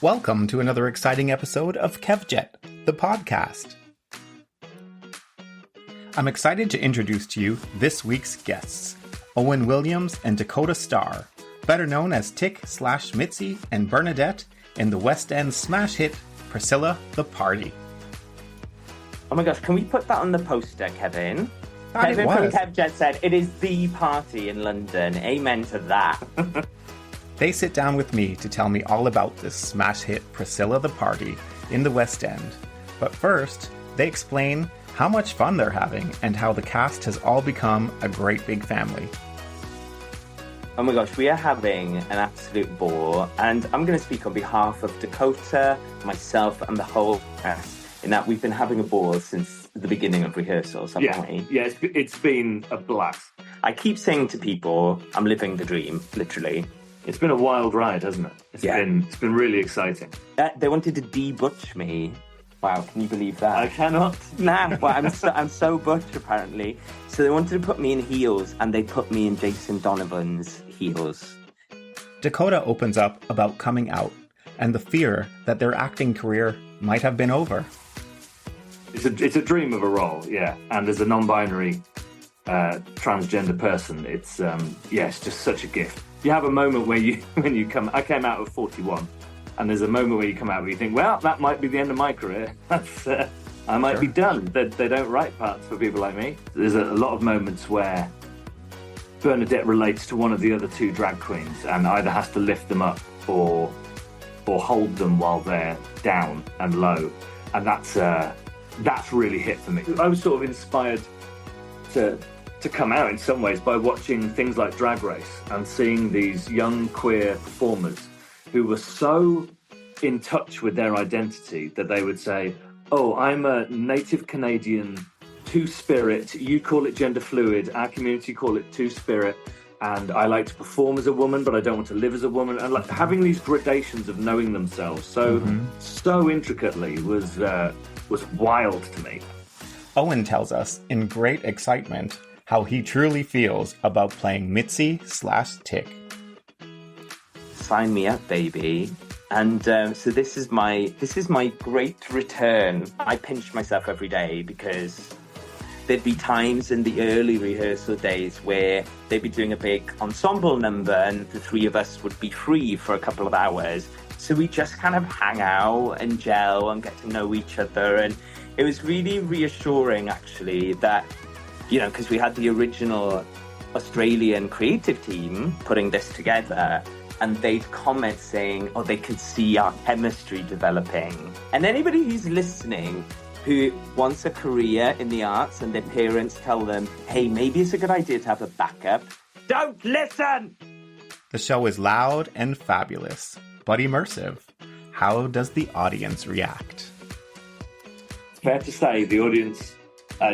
Welcome to another exciting episode of Kevjet, the podcast. I'm excited to introduce to you this week's guests, Owain Williams and Dakota Starr, better known as Tick/Mitzi and Bernadette in the West End smash hit Priscilla the Party. Oh my gosh, can we put that on the poster, Kevin? Kevin from Kevjet said, it is the party in London. Amen to that. They sit down with me to tell me all about this smash hit Priscilla the Party in the West End. But first, they explain how much fun they're having and how the cast has all become a great big family. Oh my gosh, we are having an absolute ball, and I'm going to speak on behalf of Dakota, myself, and the whole cast, in that we've been having a ball since the beginning of rehearsals, haven't we? Yeah, it's been a blast. I keep saying to people, I'm living the dream, literally. It's been a wild ride, hasn't it? It's been really exciting. They wanted to de-butch me. Wow, can you believe that? I cannot. Nah, well, I'm so butch, apparently. So they wanted to put me in heels, and they put me in Jason Donovan's heels. Dakota opens up about coming out and the fear that their acting career might have been over. It's a dream of a role, yeah. And as a non-binary transgender person, it's just such a gift. You have a moment where I came out at 41, and there's a moment where you come out where you think, well, that might be the end of my career. I might be done. They don't write parts for people like me. There's a lot of moments where Bernadette relates to one of the other two drag queens and either has to lift them up or hold them while they're down and low. And that's really hit for me. I was sort of inspired to come out in some ways by watching things like Drag Race and seeing these young queer performers who were so in touch with their identity that they would say, oh, I'm a native Canadian two-spirit, you call it gender fluid, our community call it two-spirit, and I like to perform as a woman, but I don't want to live as a woman. And like having these gradations of knowing themselves so intricately was wild to me. Owain tells us in great excitement how he truly feels about playing Mitzi/Tick. Sign me up, baby. And so this is my great return. I pinch myself every day because there'd be times in the early rehearsal days where they'd be doing a big ensemble number and the three of us would be free for a couple of hours. So we just kind of hang out and gel and get to know each other. And it was really reassuring, actually, that, you know, because we had the original Australian creative team putting this together, and they'd comment saying, oh, they can see our chemistry developing. And anybody who's listening who wants a career in the arts and their parents tell them, hey, maybe it's a good idea to have a backup, don't listen! The show is loud and fabulous, but immersive. How does the audience react? It's fair to say the audience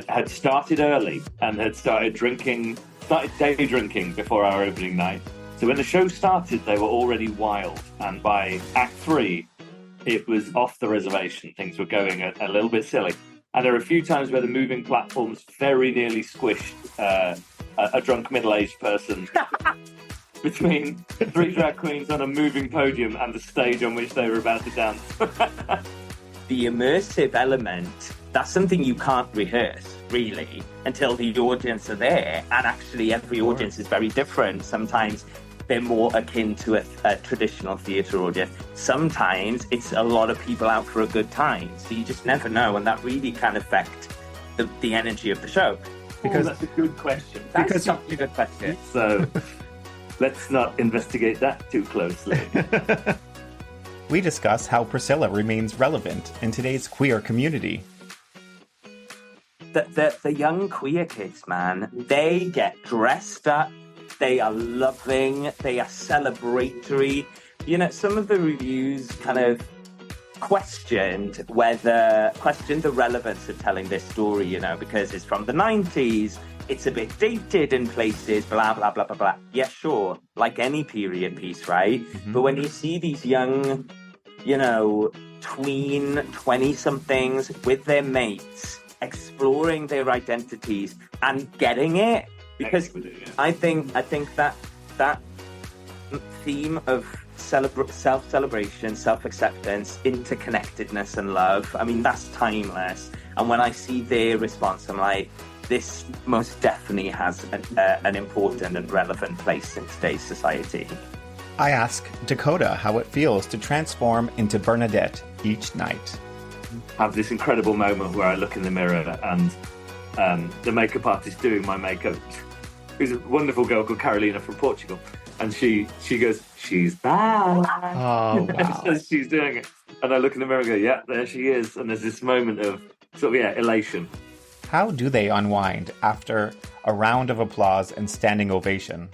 had started early and had started day drinking before our opening night. So when the show started, they were already wild. And by Act 3, it was off the reservation. Things were going a little bit silly. And there were a few times where the moving platforms very nearly squished a drunk middle-aged person between three drag queens on a moving podium and the stage on which they were about to dance. The immersive element, that's something you can't rehearse, really, until the audience are there. And actually, every audience is very different. Sometimes they're more akin to a traditional theatre audience. Sometimes it's a lot of people out for a good time. So you just never know, and that really can affect the energy of the show. Because that's a good question. That's such a good question. So let's not investigate that too closely. We discuss how Priscilla remains relevant in today's queer community. The young queer kids, man, they get dressed up, they are loving, they are celebratory. You know, some of the reviews kind of questioned the relevance of telling this story, you know, because it's from the 90s, it's a bit dated in places, blah, blah, blah, blah, blah. Yeah, sure, like any period piece, right? Mm-hmm. But when you see these young, you know, tween 20-somethings with their mates, exploring their identities and getting it, because I think that theme of self-celebration, self-acceptance, interconnectedness, and love. I mean, that's timeless. And when I see their response, I'm like, this most definitely has an important and relevant place in today's society. I ask Dakota how it feels to transform into Bernadette each night. I have this incredible moment where I look in the mirror and the makeup artist doing my makeup, who's a wonderful girl called Carolina from Portugal, and she goes, "She's back." Oh, wow. As she's doing it, and I look in the mirror and go, "Yeah, there she is." And there's this moment of sort of elation. How do they unwind after a round of applause and standing ovation?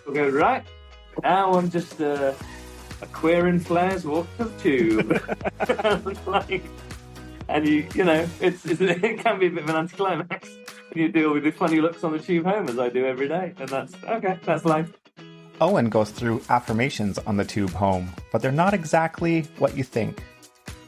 We'll go, right, now I'm just a queer in flares walk to the tube. And you know, it can be a bit of an anticlimax when you deal with the funny looks on the tube home, as I do every day. And that's life. Owain goes through affirmations on the tube home, but they're not exactly what you think.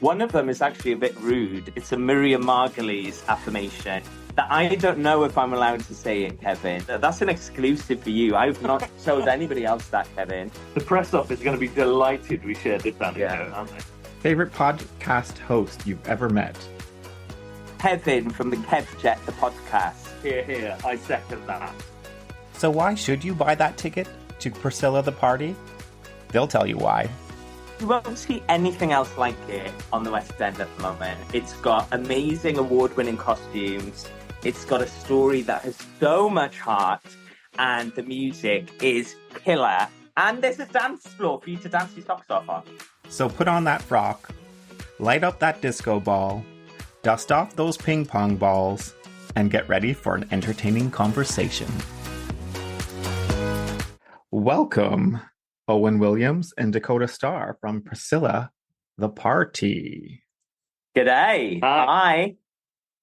One of them is actually a bit rude. It's a Miriam Margolyes affirmation that I don't know if I'm allowed to say it, Kevin. That's an exclusive for you. I've not told anybody else that, Kevin. The press office is going to be delighted we shared this anecdote, aren't they? Favorite podcast host you've ever met? Kevin from the Kevjet, the podcast. Here, I second that. So why should you buy that ticket to Priscilla the Party? They'll tell you why. You won't see anything else like it on the West End at the moment. It's got amazing award-winning costumes. It's got a story that has so much heart, and the music is killer. And there's a dance floor for you to dance your socks off on. So put on that frock, light up that disco ball, dust off those ping pong balls, and get ready for an entertaining conversation. Welcome, Owain Williams and Dakota Starr from Priscilla the Party. G'day. Hi.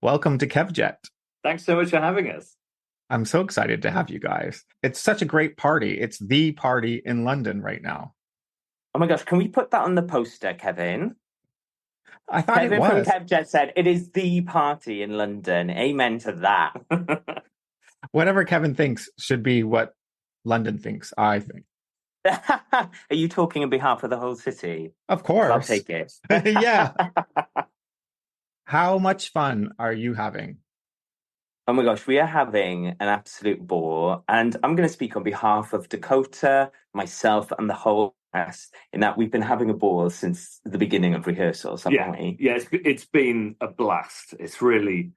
Welcome to Kevjet. Thanks so much for having us. I'm so excited to have you guys. It's such a great party. It's the party in London right now. Oh my gosh, can we put that on the poster, Kevin? I thought Kevin it was. from Kevjet said, it is the party in London. Amen to that. Whatever Kevin thinks should be what London thinks, I think. Are you talking on behalf of the whole city? Of course. I'll take it. Yeah. How much fun are you having? Oh my gosh, we are having an absolute ball. And I'm going to speak on behalf of Dakota, myself, and the whole cast, in that we've been having a ball since the beginning of rehearsals, haven't we? Yeah, it's been a blast. It's really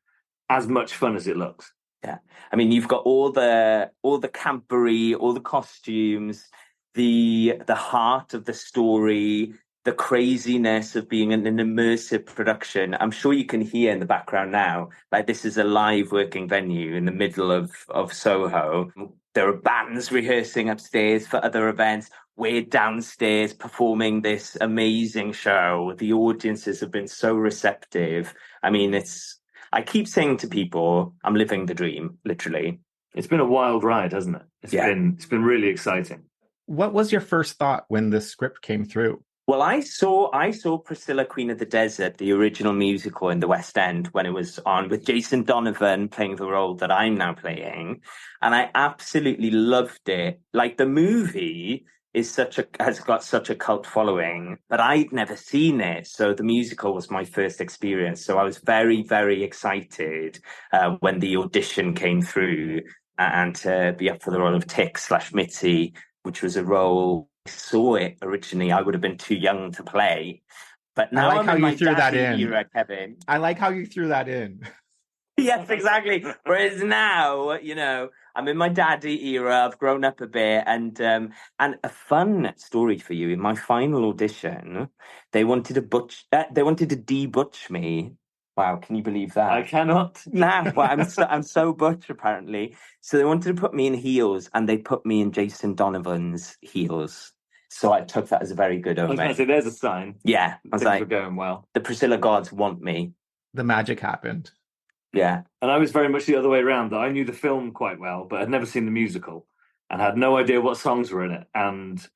as much fun as it looks. Yeah. I mean, you've got all the campery, all the costumes, the heart of the story, the craziness of being an immersive production. I'm sure you can hear in the background now, like this is a live working venue in the middle of Soho. There are bands rehearsing upstairs for other events. We're downstairs performing this amazing show. The audiences have been so receptive. I mean, I keep saying to people, I'm living the dream, literally. It's been a wild ride, hasn't it? It's been really exciting. What was your first thought when the script came through? Well, I saw Priscilla, Queen of the Desert, the original musical in the West End, when it was on with Jason Donovan playing the role that I'm now playing. And I absolutely loved it. Like, the movie has got such a cult following, but I'd never seen it. So the musical was my first experience. So I was very, very excited when the audition came through and to be up for the role of Tick/Mitzi, which was a role I saw it originally. I would have been too young to play. But now I like how you threw that in. Era, Kevin. I like how you threw that in. Yes, exactly. Whereas now, you know, I'm in my daddy era. I've grown up a bit, and a fun story for you. In my final audition, they wanted to de-butch me. Wow, can you believe that? I cannot. Nah, well, I'm so butch apparently. So they wanted to put me in heels, and they put me in Jason Donovan's heels. So I took that as a very good omen. I was going to say, there's a sign. Yeah, I was Things like, were going well. The Priscilla gods want me. The magic happened. Yeah. And I was very much the other way around. That I knew the film quite well, but had never seen the musical and had no idea what songs were in it, and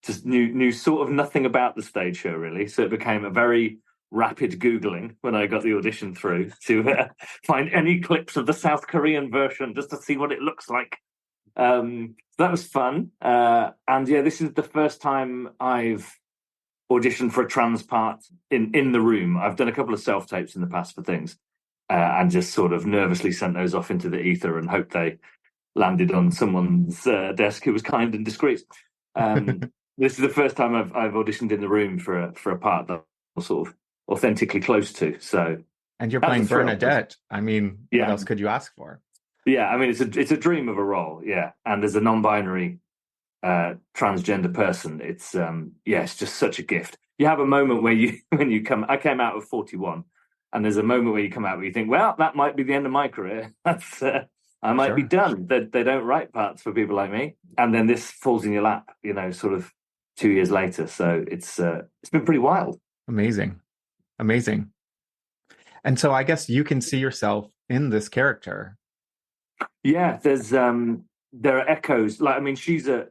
just knew sort of nothing about the stage show, really. So it became a very rapid Googling when I got the audition through to find any clips of the South Korean version just to see what it looks like. That was fun. And yeah, this is the first time I've auditioned for a trans part in the room. I've done a couple of self-tapes in the past for things, and just sort of nervously sent those off into the ether and hoped they landed on someone's desk who was kind and discreet. This is the first time I've auditioned in the room for a part that I'm sort of authentically close to. So, and you're playing Bernadette. I mean, yeah. What else could you ask for? Yeah, I mean, it's a dream of a role. Yeah, and as a non-binary transgender person, it's just such a gift. You have a moment where I came out of 41, and there's a moment where you come out where you think, well, that might be the end of my career. That's I might be done. They don't write parts for people like me, and then this falls in your lap, sort of 2 years later. So it's been pretty wild. Amazing. And so I guess you can see yourself in this character. Yeah, there are echoes. Like, I mean, she's a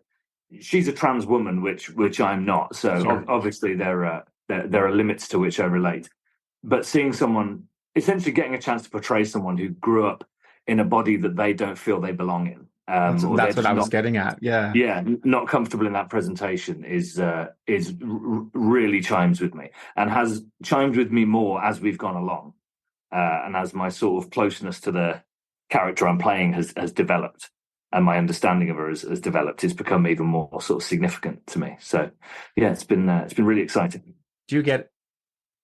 trans woman, which I'm not. So obviously there are limits to which I relate. But seeing someone, essentially getting a chance to portray someone who grew up in a body that they don't feel they belong in. That's what I was getting at. Yeah. Yeah, not comfortable in that presentation is really chimes with me, and has chimed with me more as we've gone along, and as my sort of closeness to the character I'm playing has developed, and my understanding of her has developed. It's become even more sort of significant to me. So yeah, it's been really exciting. Do you get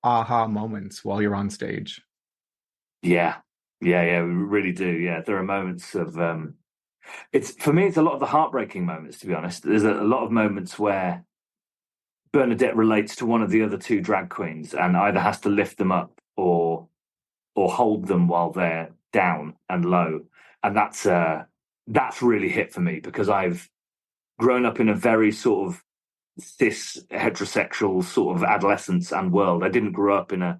aha moments while you're on stage? Yeah, we really do. Yeah, there are moments of for me, it's a lot of the heartbreaking moments, to be honest. There's a lot of moments where Bernadette relates to one of the other two drag queens and either has to lift them up or hold them while they're down and low. And that's really hit for me, because I've grown up in a very sort of cis heterosexual sort of adolescence and world. I didn't grow up in a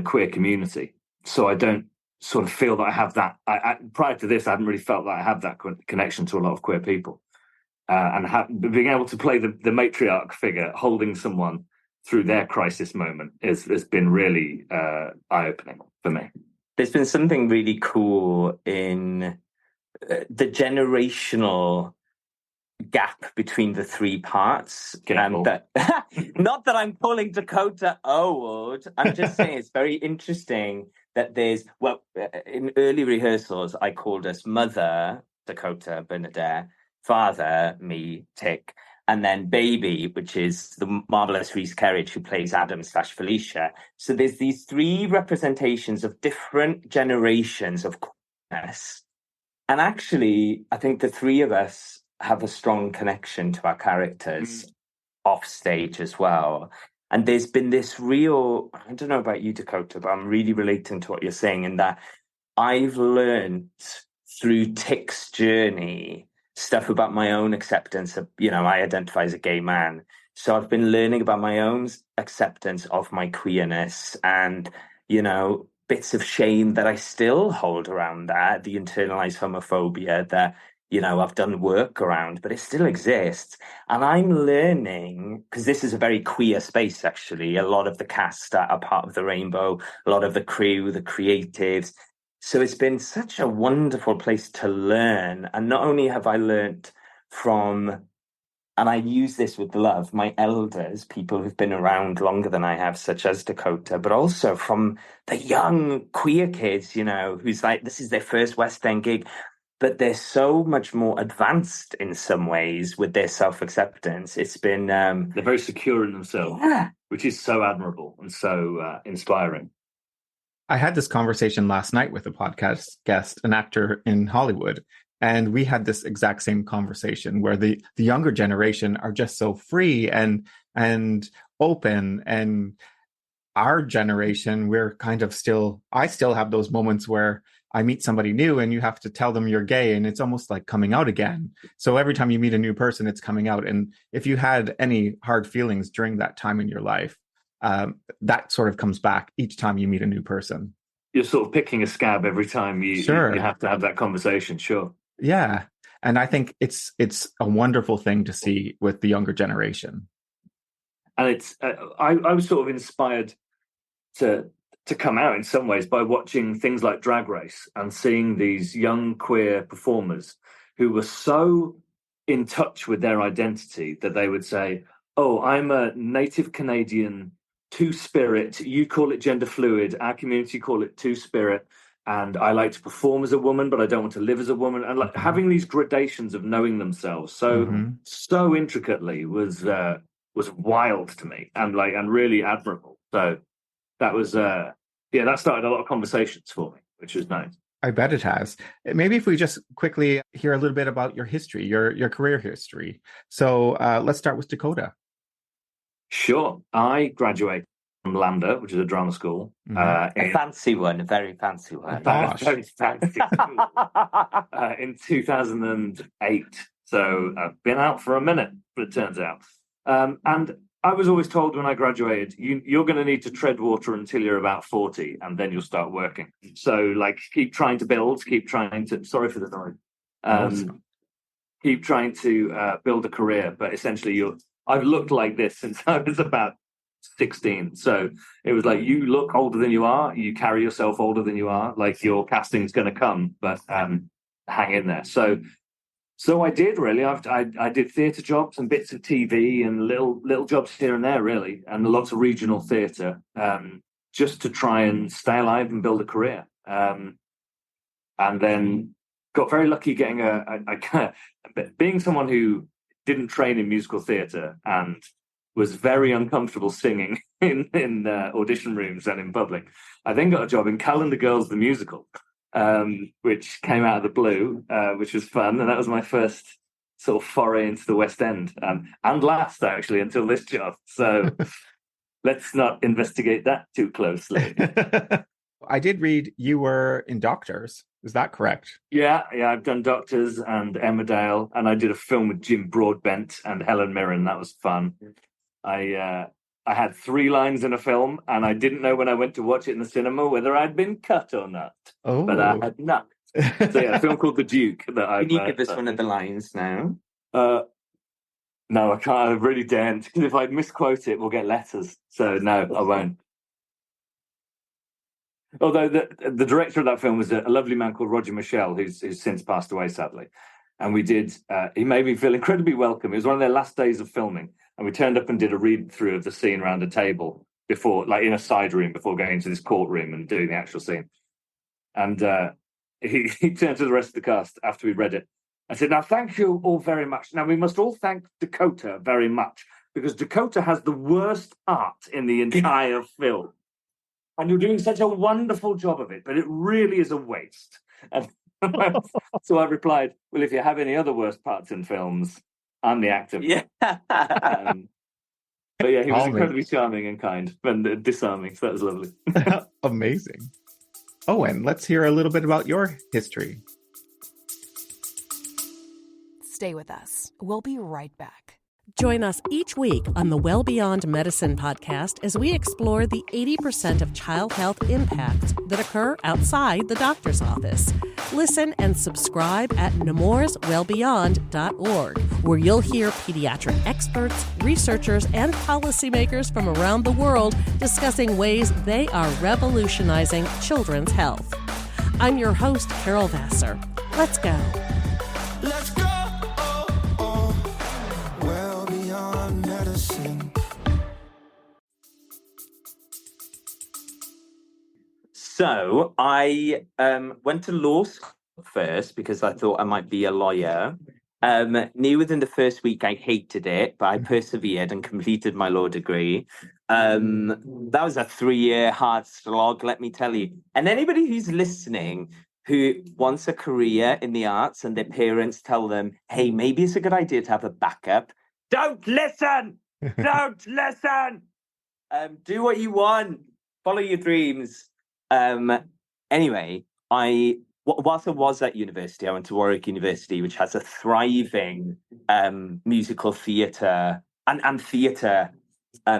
queer community, so I don't sort of feel that I have that. Prior to this, I hadn't really felt that I had that connection to a lot of queer people, and being able to play the matriarch figure, holding someone through their crisis moment, has been really eye-opening for me. There's been something really cool in the generational gap between the three parts. Not that I'm calling Dakota old. I'm just saying it's very interesting that in early rehearsals, I called us mother, Dakota, Bernadette, father, me, Tick, and then baby, which is the marvelous Reese Kerridge, who plays Adam/Felicia. So there's these three representations of different generations of queerness. And actually, I think the three of us have a strong connection to our characters off stage as well. And there's been this real, I don't know about you, Dakota, but I'm really relating to what you're saying, in that I've learned through Tick's journey stuff about my own acceptance of, I identify as a gay man. So I've been learning about my own acceptance of my queerness and, bits of shame that I still hold around that, the internalized homophobia that, I've done work around, but it still exists. And I'm learning, because this is a very queer space, actually. A lot of the cast are part of the Rainbow, a lot of the crew, the creatives. So it's been such a wonderful place to learn. And not only have I learned from, and I use this with love, my elders, people who've been around longer than I have, such as Dakota, but also from the young queer kids, who's like, this is their first West End gig. But they're so much more advanced in some ways with their self-acceptance. It's been... they're very secure in themselves, which is so admirable and so inspiring. I had this conversation last night with a podcast guest, an actor in Hollywood, and we had this exact same conversation where the younger generation are just so free and open, and our generation, we're kind of I still have those moments where I meet somebody new and you have to tell them you're gay, and it's almost like coming out again. So every time you meet a new person, it's coming out. And if you had any hard feelings during that time in your life, that sort of comes back each time you meet a new person. You're sort of picking a scab every time you have to have that conversation. Sure. Yeah. And I think it's a wonderful thing to see with the younger generation. And it's I was sort of inspired to come out in some ways by watching things like Drag Race and seeing these young queer performers who were so in touch with their identity that they would say, "Oh, I'm a native Canadian two-spirit. You call it gender fluid. Our community call it two-spirit. And I like to perform as a woman, but I don't want to live as a woman." And like having these gradations of knowing themselves so intricately was wild to me, and really admirable. So that was that started a lot of conversations for me, which was nice. I bet it has. Maybe if we just quickly hear a little bit about your history, your career history. So let's start with Dakota. Sure. I graduated from LAMDA, which is a drama school. A fancy one, a very fancy one. Very fancy school. In 2008. So I've been out for a minute, but it turns out. And I was always told when I graduated, you're going to need to tread water until you're about 40, and then you'll start working. So, keep trying to build, sorry for the noise. Keep trying to build a career, but essentially I've looked like this since I was about 16. So it was like, you look older than you are, you carry yourself older than you are, like your casting's going to come, but hang in there. So I did really. I did theatre jobs and bits of TV and little jobs here and there, really, and lots of regional theatre, just to try and stay alive and build a career. And then got very lucky getting being someone who didn't train in musical theatre and was very uncomfortable singing in audition rooms and in public. I then got a job in Calendar Girls the musical, which came out of the blue, which was fun, and that was my first sort of foray into the West End, and last actually until this job. So let's not investigate that too closely. I did read you were in Doctors. Is that correct? Yeah, I've done Doctors and Emmerdale, and I did a film with Jim Broadbent and Helen Mirren. That was fun. I had 3 lines in a film, and I didn't know when I went to watch it in the cinema whether I'd been cut or not. Oh, but I had not. So a film called The Duke. Can you give us one of the lines now? No, I can't. I really daren't. Because if I misquote it, we'll get letters. So no, I won't. Although the director of that film was a lovely man called Roger Michelle, who's since passed away, sadly. And we did, he made me feel incredibly welcome. It was one of their last days of filming. And we turned up and did a read through of the scene around a table before, in a side room, before going into this courtroom and doing the actual scene. And he turned to the rest of the cast after we read it. I said, "Now, thank you all very much. Now, we must all thank Dakota very much, because Dakota has the worst part in the entire film. And you're doing such a wonderful job of it, but it really is a waste." And so I replied, "Well, if you have any other worst parts in films, I'm the actor." Yeah. But yeah, he was incredibly charming and kind and disarming, so that was lovely. Amazing. Owain, let's hear a little bit about your history. Stay with us. We'll be right back. Join us each week on the Well Beyond Medicine podcast as we explore the 80% of child health impacts that occur outside the doctor's office. Listen and subscribe at nemourswellbeyond.org, where you'll hear pediatric experts, researchers, and policymakers from around the world discussing ways they are revolutionizing children's health. I'm your host, Carol Vassar. Let's go. Let's go. Well beyond medicine. So I went to law school first because I thought I might be a lawyer. Knew within the first week I hated it, but I persevered and completed my law degree. That was a 3-year hard slog, let me tell you. And anybody who's listening who wants a career in the arts and their parents tell them, "Hey, maybe it's a good idea to have a backup," don't listen! Don't listen! Do what you want. Follow your dreams. Anyway, whilst I was at university, I went to Warwick University, which has a thriving musical theatre and theatre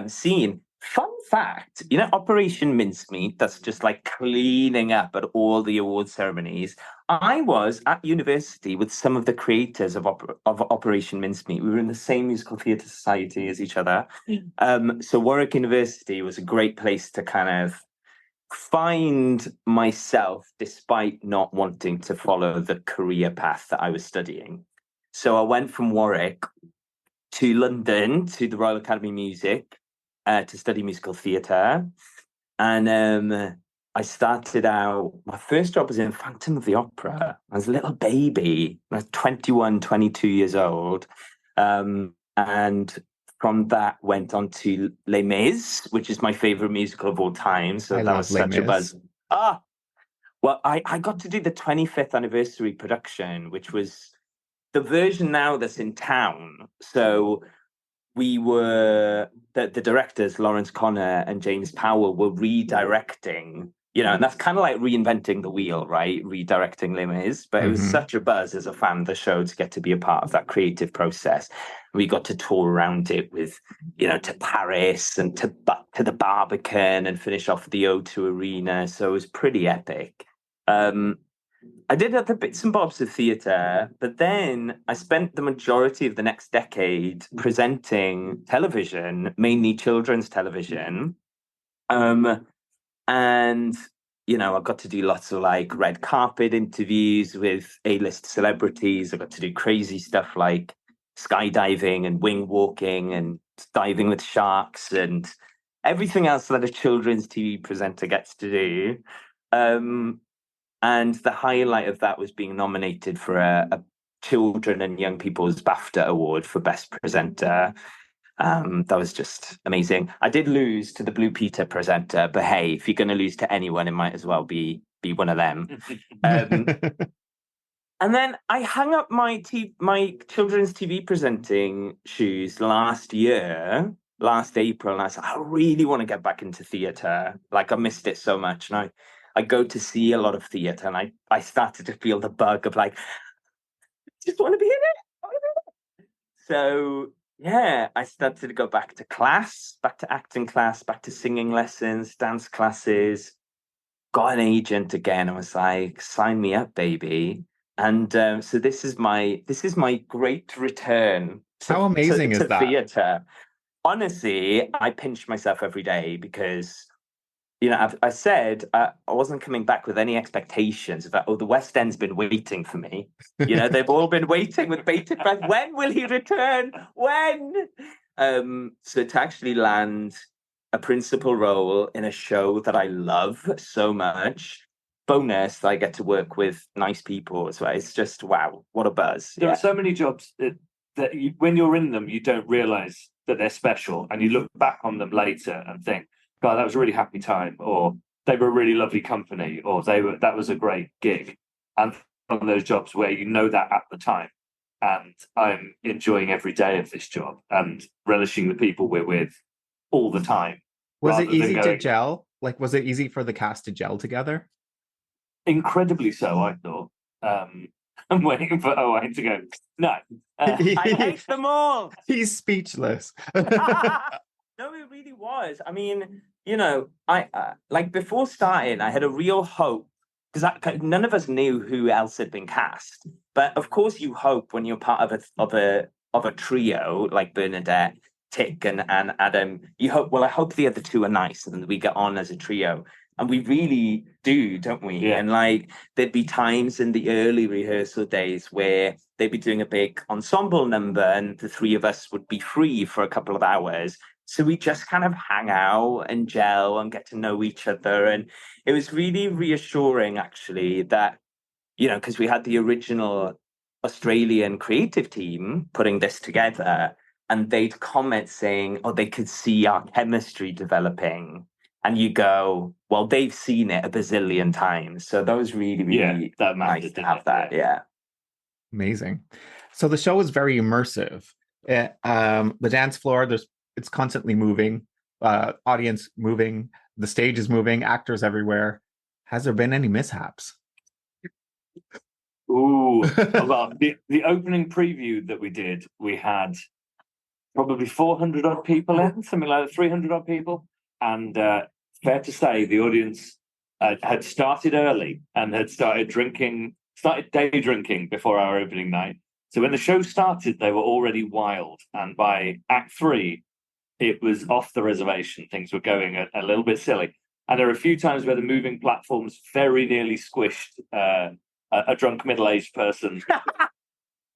scene. Fun fact, Operation Mincemeat, that's just like cleaning up at all the award ceremonies. I was at university with some of the creators of Operation Mincemeat. We were in the same musical theatre society as each other. So Warwick University was a great place to kind of find myself despite not wanting to follow the career path that I was studying. So I went from Warwick to London to the Royal Academy of Music to study musical theatre. And I started out, my first job was in Phantom of the Opera. I was a little baby. I was 21, 22 years old. And from that went on to Les Mis, which is my favorite musical of all time. So I that love was Les such a Mis. buzz. Well, I got to do the 25th anniversary production, which was the version now that's in town. So we were, the directors, Lawrence Connor and James Powell, were redirecting, and that's kind of like reinventing the wheel, right? Redirecting Les Mis. But it was such a buzz as a fan of the show to get to be a part of that creative process. We got to tour around it with, to Paris and to the Barbican and finish off the O2 Arena. So it was pretty epic. I did other bits and bobs of theatre, but then I spent the majority of the next decade presenting television, mainly children's television. And, I got to do lots of like red carpet interviews with A-list celebrities. I got to do crazy stuff like skydiving and wing walking and diving with sharks and everything else that a children's TV presenter gets to do. And the highlight of that was being nominated for a Children and Young People's BAFTA Award for Best Presenter. That was just amazing. I did lose to the Blue Peter presenter, but hey, if you're going to lose to anyone, it might as well be one of them. And then I hung up my children's TV presenting shoes last April, and I said, I really want to get back into theatre. Like, I missed it so much. And I go to see a lot of theatre, and I started to feel the bug of like, just want to be in it. So yeah, I started to go back to class, back to acting class, back to singing lessons, dance classes, got an agent again. I was like, sign me up, baby. And so this is my great return How amazing is that? theatre. Honestly, I pinch myself every day because I said I wasn't coming back with any expectations about, the West End's been waiting for me. They've all been waiting with bated breath. When will he return? When? So to actually land a principal role in a show that I love so much, bonus that I get to work with nice people as well. It's just, wow, what a buzz. There are so many jobs that when you're in them, you don't realize that they're special, and you look back on them later and think, God, that was a really happy time, or they were a really lovely company, or that was a great gig. And on those jobs where you know that at the time, and I'm enjoying every day of this job and relishing the people we're with all the time. Was it easy to gel? Like, was it easy for the cast to gel together? Incredibly so, I thought. I'm waiting for Owain to go, no. I hate them all. He's speechless. No, it really was. I mean, I like before starting, I had a real hope because none of us knew who else had been cast. But of course, you hope when you're part of a trio like Bernadette, Tick, and Adam. You hope. Well, I hope the other two are nice and we get on as a trio. And we really do, don't we? Yeah. And like, there'd be times in the early rehearsal days where they'd be doing a big ensemble number and the three of us would be free for a couple of hours. So we just kind of hang out and gel and get to know each other. And it was really reassuring, actually, that, because we had the original Australian creative team putting this together, and they'd comment saying, they could see our chemistry developing. And you go, well, they've seen it a bazillion times. So that was really, really nice to have that. Yeah. Amazing. So the show is very immersive. The dance floor, it's constantly moving, audience moving, the stage is moving, actors everywhere. Has there been any mishaps? Ooh, well, the opening preview that we did, we had probably 400 odd people in, something like that, 300 odd people. And fair to say, the audience had started early and had started day drinking before our opening night. So when the show started, they were already wild. And by Act 3, it was off the reservation. Things were going a little bit silly. And there are a few times where the moving platforms very nearly squished a drunk middle-aged person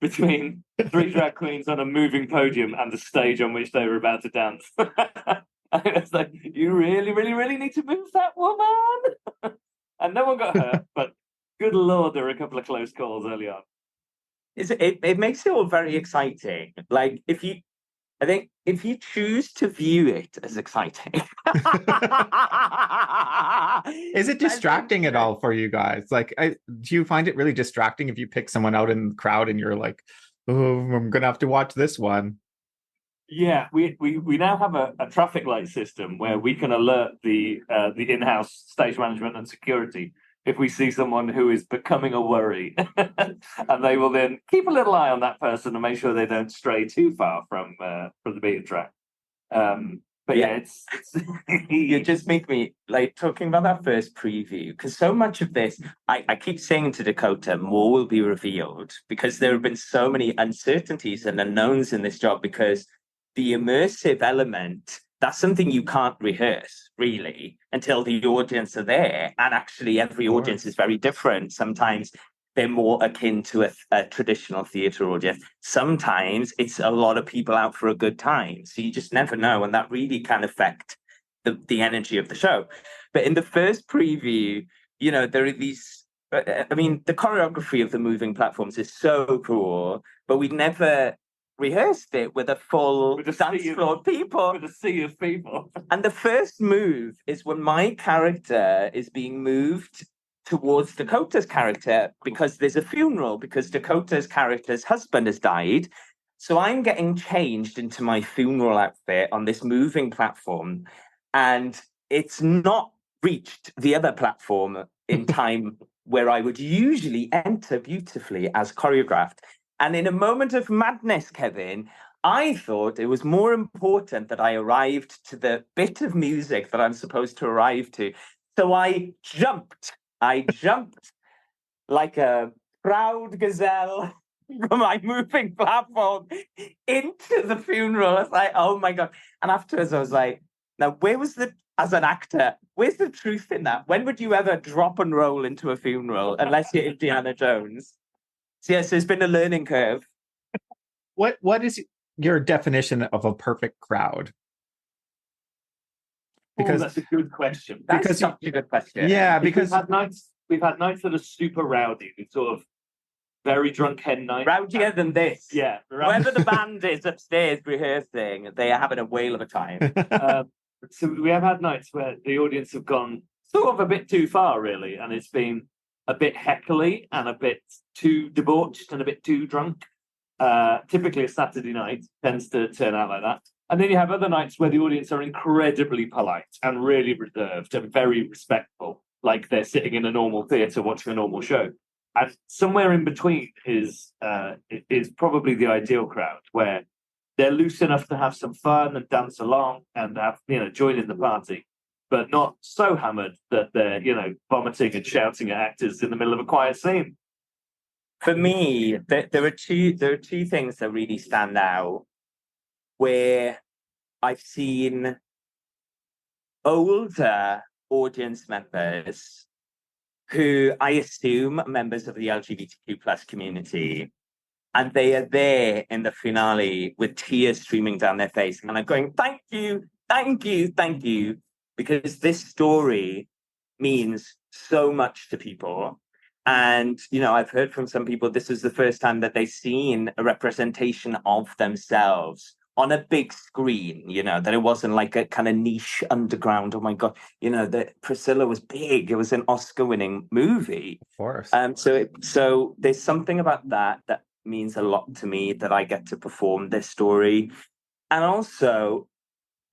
between three drag queens on a moving podium and the stage on which they were about to dance. And it's like, you really, really, really need to move that woman. And no one got hurt, but good Lord, there were a couple of close calls early on. It makes it all very exciting. Like, I think if you choose to view it as exciting. Is it distracting at all for you guys? Like, do you find it really distracting if you pick someone out in the crowd and you're like, oh, I'm going to have to watch this one? Yeah, we now have a traffic light system where we can alert the in-house stage management and security if we see someone who is becoming a worry. And they will then keep a little eye on that person and make sure they don't stray too far from the beaten track. But yeah, it's you just make me like talking about that first preview, because so much of this, I keep saying to Dakota, more will be revealed, because there have been so many uncertainties and unknowns in this job, because the immersive element, that's something you can't rehearse really until the audience are there. And actually every audience is very different. Sometimes they're more akin to a traditional theatre audience. Sometimes it's a lot of people out for a good time. So you just never know. And that really can affect the energy of the show. But in the first preview, you know, there are these, I mean, the choreography of the moving platforms is so cool, but we'd never rehearsed it with a full dance floor of people. With a sea of people. And the first move is when my character is being moved towards Dakota's character because there's a funeral, because Dakota's character's husband has died. So I'm getting changed into my funeral outfit on this moving platform, and it's not reached the other platform in time where I would usually enter beautifully as choreographed. And in a moment of madness, Kevin, I thought it was more important that I arrived to the bit of music that I'm supposed to arrive to. So I jumped like a proud gazelle from my moving platform into the funeral. It's like, oh my God. And afterwards I was like, now as an actor, where's the truth in that? When would you ever drop and roll into a funeral unless you're Indiana Jones? So yes, there's been a learning curve. What is your definition of a perfect crowd? Because that's a good question. That's such a good question. Yeah, because we've had nights that are super rowdy, sort of very drunk hen nights. Rowdier than this. Yeah. Whoever the band is upstairs rehearsing, they are having a whale of a time. So we have had nights where the audience have gone sort of a bit too far, really, and it's been a bit heckly and a bit too debauched and a bit too drunk. Typically a Saturday night tends to turn out like that. And then you have other nights where the audience are incredibly polite and really reserved and very respectful, like they're sitting in a normal theatre watching a normal show. And somewhere in between is probably the ideal crowd, where they're loose enough to have some fun and dance along and have, join in the party, but not so hammered that they're, vomiting and shouting at actors in the middle of a quiet scene. For me, there are two things that really stand out, where I've seen older audience members who I assume are members of the LGBTQ plus community, and they are there in the finale with tears streaming down their face, and I'm going, thank you, thank you, thank you, because this story means so much to people. And, I've heard from some people, this is the first time that they've seen a representation of themselves on a big screen, that it wasn't like a kind of niche underground. Oh my God, that Priscilla was big. It was an Oscar-winning movie. Of course. So there's something about that means a lot to me, that I get to perform this story. And also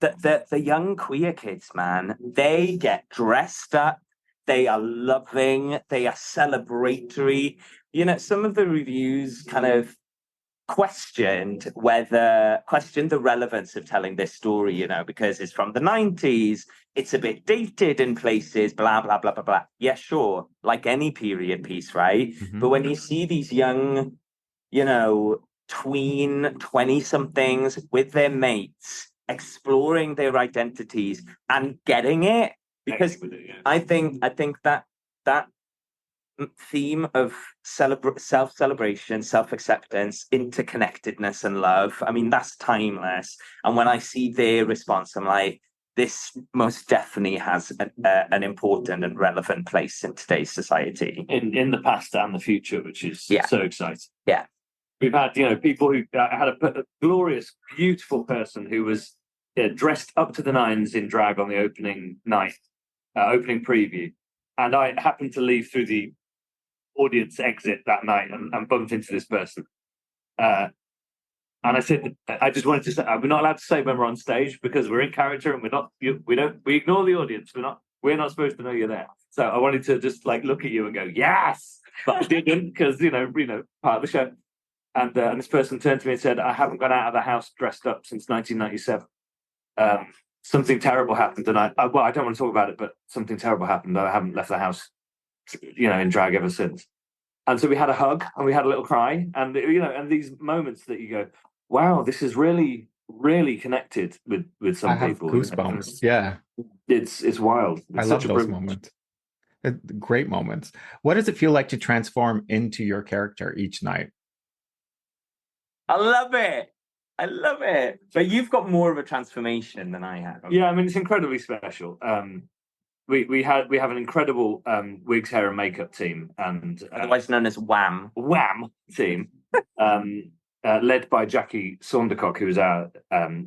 that the young queer kids, man, they get dressed up. They are loving. They are celebratory. Some of the reviews kind of questioned the relevance of telling this story, because it's from the 90s. It's a bit dated in places, blah, blah, blah, blah, blah. Yeah, sure. Like any period piece, right? Mm-hmm. But when you see these young, tween 20-somethings with their mates, exploring their identities and getting it, because with it, yeah. I think that theme of self-celebration, self-acceptance, interconnectedness, and love. I mean, that's timeless. And when I see their response, I'm like, this most definitely has an important and relevant place in today's society. In the past and the future, which is so exciting. Yeah. We've had, people who had a glorious, beautiful person who was dressed up to the nines in drag on the opening night, opening preview. And I happened to leave through the audience exit that night and bumped into this person. And I said, I just wanted to say, we're not allowed to say when we're on stage because we're in character and we ignore the audience. We're not supposed to know you're there. So I wanted to just look at you and go, yes, but I didn't because, part of the show. And this person turned to me and said, I haven't gone out of the house dressed up since 1997. Something terrible happened. And I don't want to talk about it, but something terrible happened. I haven't left the house, in drag ever since. And so we had a hug and we had a little cry. And, and these moments that you go, wow, this is really, really connected with some people. Goosebumps. Yeah. It's wild. It's I love those moments. Great moments. What does it feel like to transform into your character each night? I love it. But you've got more of a transformation than I have. Yeah, I mean, it's incredibly special. We have an incredible wigs, hair, and makeup team, and otherwise known as Wham team, led by Jackie Saundercock, who is our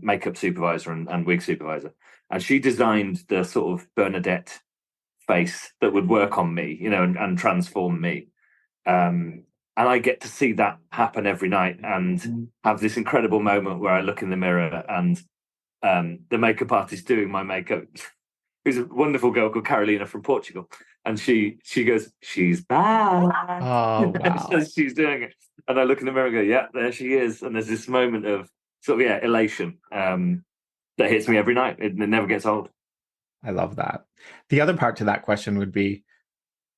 makeup supervisor and wig supervisor, and she designed the sort of Bernadette face that would work on me, and transform me. And I get to see that happen every night and have this incredible moment where I look in the mirror and the makeup artist doing my makeup, who's a wonderful girl called Carolina from Portugal. And she goes, she's back. Oh, wow. So she's doing it. And I look in the mirror and go, yeah, there she is. And there's this moment of elation that hits me every night. It never gets old. I love that. The other part to that question would be,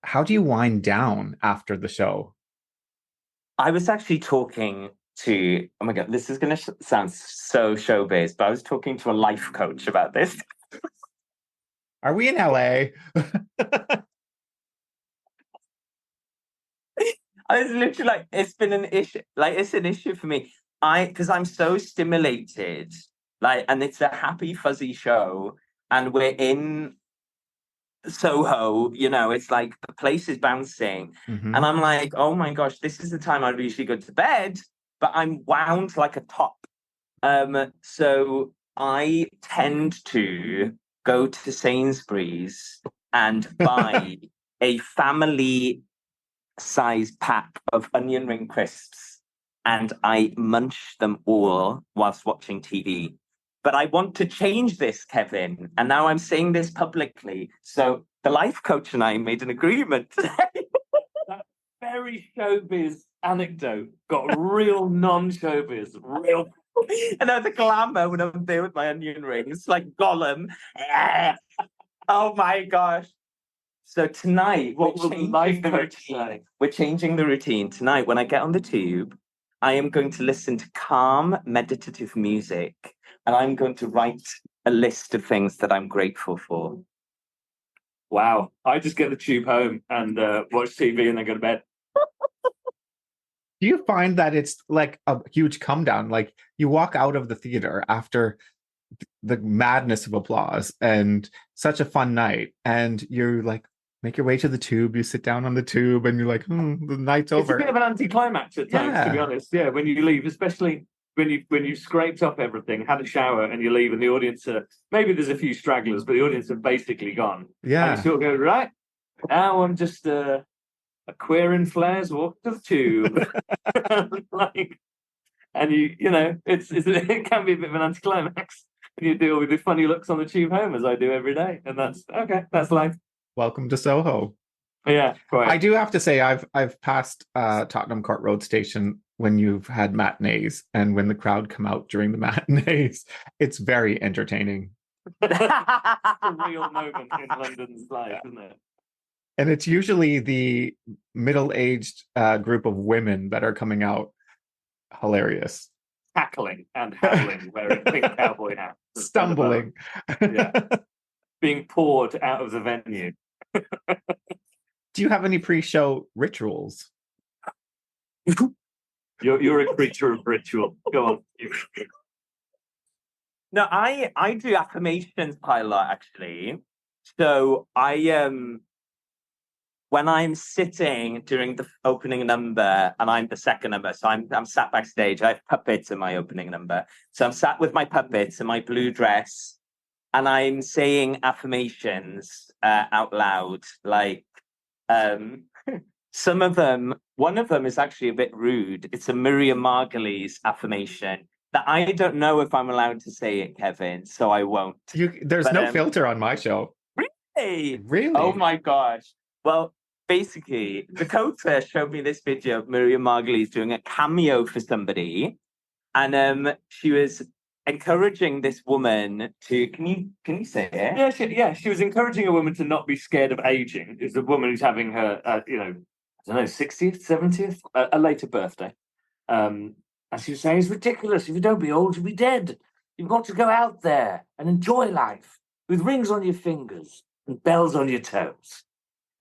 how do you wind down after the show? I was actually talking to, oh my God, this is going to sound so showbiz, but I was talking to a life coach about this. Are we in LA? I was literally it's been an issue. It's an issue for me. Because I'm so stimulated, and it's a happy, fuzzy show, and we're in Soho, it's like the place is bouncing. Mm-hmm. And I'm like, oh my gosh, this is the time I'd usually go to bed, but I'm wound like a top. So I tend to go to Sainsbury's and buy a family size pack of onion ring crisps, and I munch them all whilst watching TV. But I want to change this, Kevin. And now I'm saying this publicly. So the life coach and I made an agreement today. That very showbiz anecdote got real non-showbiz, real. And now the glamour when I'm there with my onion rings, like Gollum. Oh my gosh. So tonight, what will the life coach say? We're changing the routine. Tonight, when I get on the tube, I am going to listen to calm, meditative music. And I'm going to write a list of things that I'm grateful for. Wow. I just get the tube home and watch TV and then go to bed. Do you find that it's like a huge come down? Like you walk out of the theater after the madness of applause and such a fun night, and you're like, make your way to the tube, you sit down on the tube and you're like, the night's over. It's a bit of an anticlimax at times, to be honest. Yeah, when you leave, especially when you've scraped up everything, had a shower, and you leave, and the audience are, maybe there's a few stragglers, but the audience are basically gone. Yeah. And you sort of go, right, now I'm just a queer in flares walk to the tube. And it can be a bit of an anticlimax. And you deal with the funny looks on the tube home, as I do every day. And that's life. Welcome to Soho. Yeah, quite. I do have to say, I've passed Tottenham Court Road Station when you've had matinees and when the crowd come out during the matinees. It's very entertaining. It's a real moment in London's life, isn't it? And it's usually the middle-aged group of women that are coming out. Hilarious. Cackling and howling, wearing pink cowboy hats. Stumbling. Yeah. being poured out of the venue. Do you have any pre-show rituals? You're a creature of ritual. Go on. No, I do affirmations quite a lot, actually. So when I'm sitting during the opening number and I'm the second number, so I'm sat backstage. I have puppets in my opening number. So I'm sat with my puppets in my blue dress and I'm saying affirmations out loud. Like some of them, one of them is actually a bit rude. It's a Miriam Margolyes affirmation that I don't know if I'm allowed to say it, Kevin, so I won't. There's no filter on my show. Really? Really? Oh my gosh. Well, basically, Dakota showed me this video of Miriam Margolyes doing a cameo for somebody, and she was encouraging this woman to. Can you say it? Yeah. She was encouraging a woman to not be scared of aging. It's a woman who's having her, I don't know, 60th, 70th, a later birthday. And she was saying, it's ridiculous. If you don't be old, you'll be dead. You've got to go out there and enjoy life with rings on your fingers and bells on your toes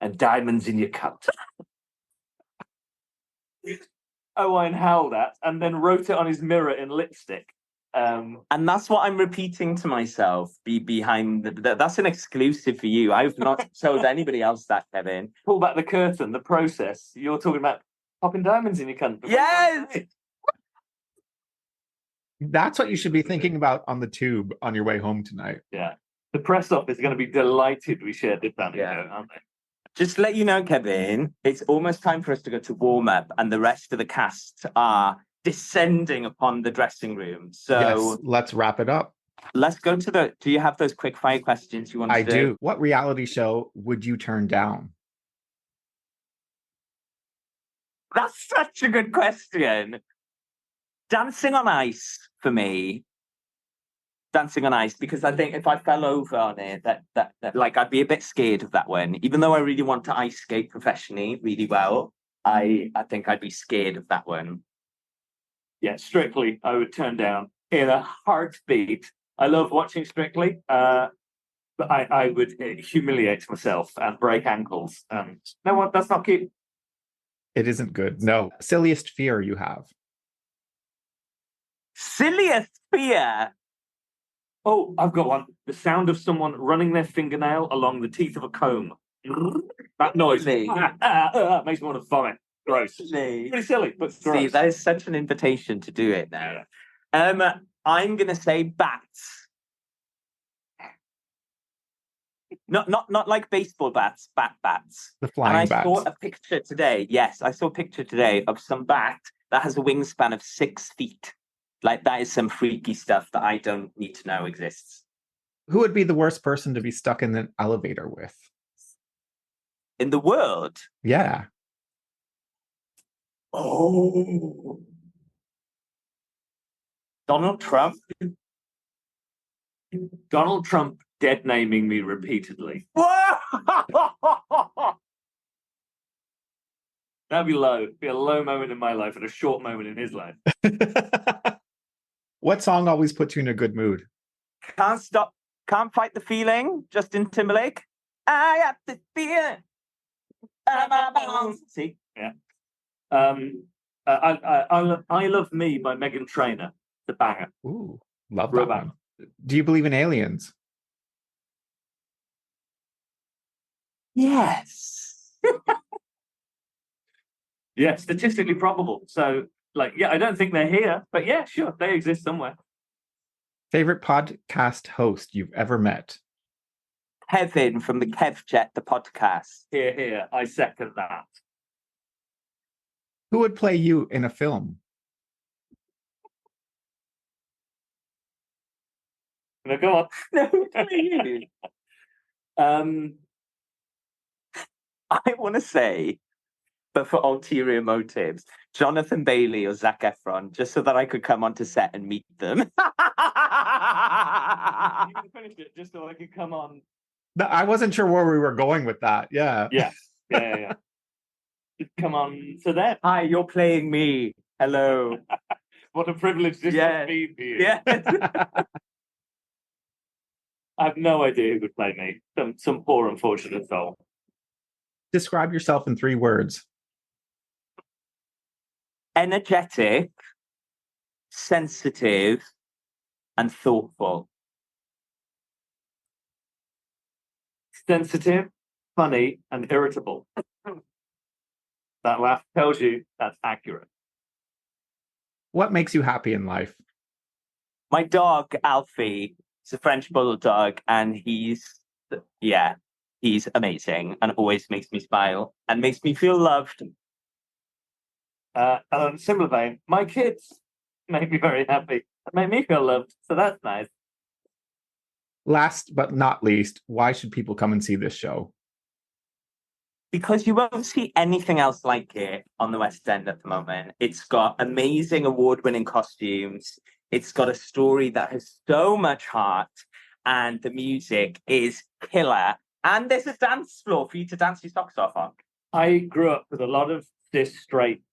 and diamonds in your coat. Owain howled at and then wrote it on his mirror in lipstick. And that's what I'm repeating to myself. Behind that's an exclusive for you. I've not told anybody else that, Kevin. Pull back the curtain. The process. You're talking about popping diamonds in your cunt. Yes. That's what you should be thinking about on the tube on your way home tonight. Yeah. The press office is going to be delighted we shared this anecdote, aren't they? Just to let you know, Kevin, it's almost time for us to go to warm up, and the rest of the cast are descending upon the dressing room. So yes, let's wrap it up. Let's go to the. Do you have those quick fire questions you want to do? I do. What reality show would you turn down? That's such a good question. Dancing on Ice for me. Dancing on Ice, because I think if I fell over on it, that like I'd be a bit scared of that one. Even though I really want to ice skate professionally really well, I think I'd be scared of that one. Yeah, Strictly, I would turn down in a heartbeat. I love watching Strictly, but I would humiliate myself and break ankles. No, what? That's not cute. It isn't good. No. Silliest fear you have? Silliest fear? Oh, I've got one. The sound of someone running their fingernail along the teeth of a comb. That noise. Makes me want to vomit. Gross. Pretty silly, but gross. See, that is such an invitation to do it now. Yeah. I'm going to say bats. Not like baseball bats, bats. The flying bats. And I saw a picture today. Yes, I saw a picture today of some bat that has a wingspan of 6 feet. Like, that is some freaky stuff that I don't need to know exists. Who would be the worst person to be stuck in an elevator with? In the world? Yeah. Oh. Donald Trump? Donald Trump dead naming me repeatedly. That'd be low. Be a low moment in my life and a short moment in his life. What song always puts you in a good mood? Can't Fight the Feeling, Justin Timberlake. I have the feeling. See? Yeah. I Love Me by Meghan Trainor. The banger. Ooh, love that one. Do you believe in aliens? Yes. Yeah, statistically probable. So, I don't think they're here, but yeah, sure, they exist somewhere. Favorite podcast host you've ever met? Kevin from the Kevjet, the podcast. Here. I second that. Who would play you in a film? No, go on. No, you. I want to say, but for ulterior motives, Jonathan Bailey or Zac Efron, just so that I could come onto set and meet them. You can finish it just so I can come on. No, I wasn't sure where we were going with that. Yeah. Yeah. Just come on to that. Hi, you're playing me. Hello. What a privilege this would be for you. Yeah. I have no idea who could play me. Some poor unfortunate soul. Describe yourself in 3 words. Energetic, sensitive, and thoughtful. Sensitive, funny, and irritable. That laugh tells you that's accurate. What makes you happy in life? My dog, Alfie, is a French bulldog, and he's amazing and always makes me smile and makes me feel loved. And on a similar vein, my kids make me very happy. Make me feel loved. So that's nice. Last but not least, why should people come and see this show? Because you won't see anything else like it on the West End at the moment. It's got amazing award-winning costumes. It's got a story that has so much heart, and the music is killer. And there's a dance floor for you to dance your socks off on. I grew up with a lot of cis straight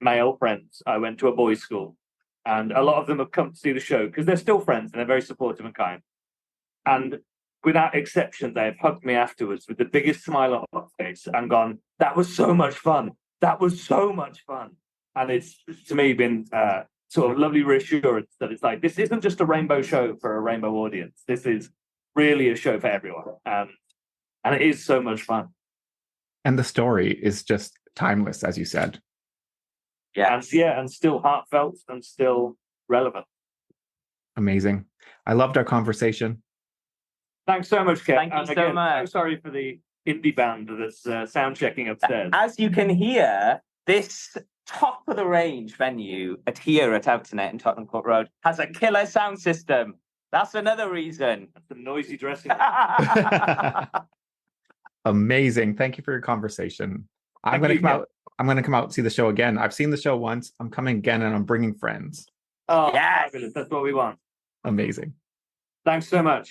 male friends. I went to a boys' school, and a lot of them have come to see the show because they're still friends and they're very supportive and kind. And without exception, they have hugged me afterwards with the biggest smile on their face and gone, "That was so much fun. That was so much fun." And it's, to me, been sort of lovely reassurance that it's like, this isn't just a rainbow show for a rainbow audience. This is really a show for everyone. And it is so much fun. And the story is just timeless, as you said. Yeah. And still heartfelt and still relevant. Amazing. I loved our conversation. Thanks so much, Kev. Thank you so much. So sorry for the indie band that's sound checking upstairs. As you can hear, this top of the range venue here at Outnet in Tottenham Court Road has a killer sound system. That's another reason. That's the noisy dressing room. Amazing. Thank you for your conversation. I'm going to come out and see the show again. I've seen the show once. I'm coming again, and I'm bringing friends. Oh, yes. fabulous. That's what we want. Amazing. Thanks so much.